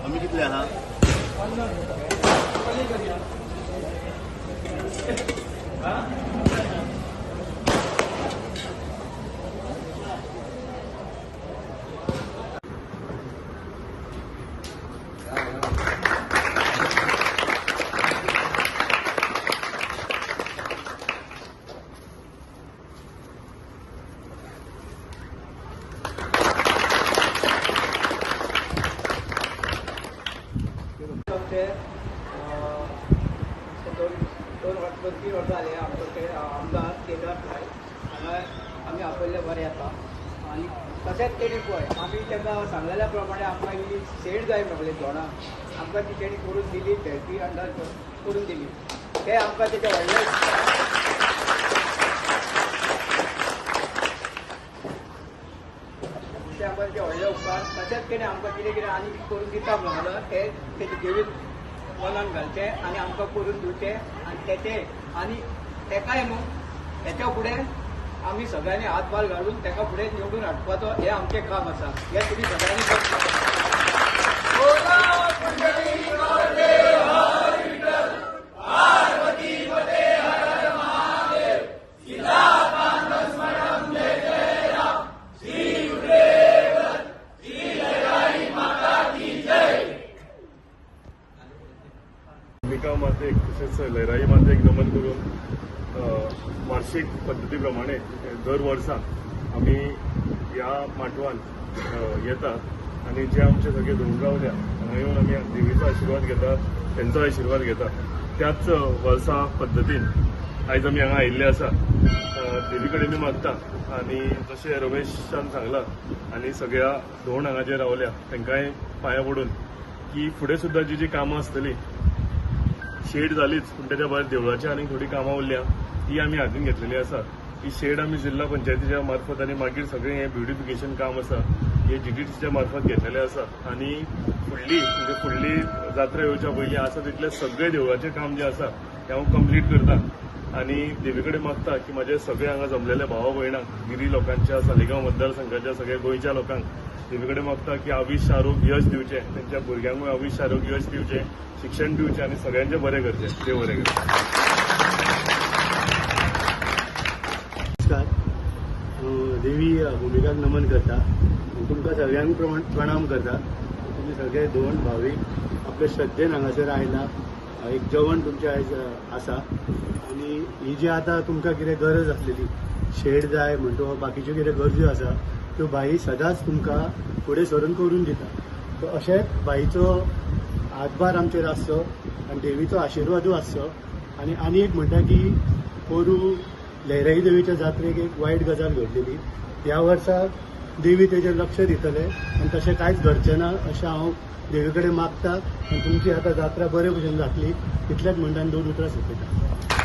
आम्ही कितले आहा दोन वर्ष झाले आमचे आमदार केदार भाई आम्ही आपले बरे येता आणि तशेंच तेणी पळय आमी ताका सांगलेल्या प्रमाणे आमकां ही सेट जाय म्हणले दोना आमकां ती तेणी करून दिली थेरपी अंडर करून दिली ते आमकां तेचे व्हडले ते आमकां तेचे व्हडले उपकार तशेंच तेणी आमकां कितें कितें आनी करून दिता म्हणून ते तेचे जिवीत मनान घालचे आनी आमकां करून दिवचे आनी तेचे आनी तेकाय न्हू तेच्या फुडें आमी सगळ्यांनी हातभार घालून तेका फुडें निवडून हाडपाचो हें आमचें काम आसा हें तुमी सगळ्यांनी भूमिका माते तसेच लहराई माते नमन करून वार्षिक पद्धतीप्रमाणे दर वर्सा आम्ही या माटवान येतात आणि जे आमचे सगळे दोंगरावल्या हांगा येवन आमी देवीचो आशिर्वाद घेतात त्यांचो आशिर्वाद घेतात त्याच वर्सा पद्धतीन आयज आमी हांगा आयिल्ले आसा देवी कडेन मी मागता आणि जशें रमेशान सांगला आणि सगळ्या धोंड हांगा जे रावल्या तांकांय पांया पडून की फुडें सुद्दां जी जी कामां आसतली शेड जालीच पण त्याच्या भायर देवळाची आनी थोडी कामां उरल्या ती आमी हातीन घेतलेली आसा ही शेड आमी जिल्हा पंचायतीच्या मार्फत आनी मागीर सगळें हें ब्युटिफिकेशन काम आसा हे जीडीसीच्या मार्फत घेतलेलें आसा आनी फुडली जात्रा येवच्या पयलीं आसा तितलें सगळें देवळाचें काम जें आसा तें हांव कंप्लीट करता आनी देवी कडेन मागता की म्हाजे सगळे हांगा जमलेल्या भावा भयणांक गिरी लोकांच्या सालिगांव मतदारसंघाच्या सगळ्या गोंयच्या लोकांक देवी कडेन मागता की आयुश्य आरोग्य यश दिवचें तेंच्या भुरग्यांकूय आयुश्य आरोग्य यश दिवचें शिक्षण दिवचें आनी सगळ्यांचें बरें करचें देव बरें करचें. नमस्कार देवी भूमिकाक नमन करता तुमकां सगळ्यांक प्रणाम करता तुमी सगळे दोन भावीक आपले श्रद्धेन हांगासर आयला एक जेवण तुमचें आयज आसा आनी ही जी आतां तुमकां कितें गरज आसलेली शेड जाय म्हणटो बाकीच्यो कितें गरजो आसा त्यो बाई सदांच तुमकां फुडें सरून करून दिता सो अशेंच बाईचो हातभार आमचेर आसचो आनी देवीचो आशिर्वादूय आसचो आनी एक म्हणटा की पोरू लहराई देवीच्या जात्रेक एक वायट गजाल घडलेली ह्या वर्सा देवी तेजेर लक्ष दितले आनी तशें कांयच घडचें ना अशें हांव देवी कडेन मागता आनी तुमची आतां जात्रा बरे भशेन जातली इतलेंच म्हणटा आनी दोन उतरां सोंपयता.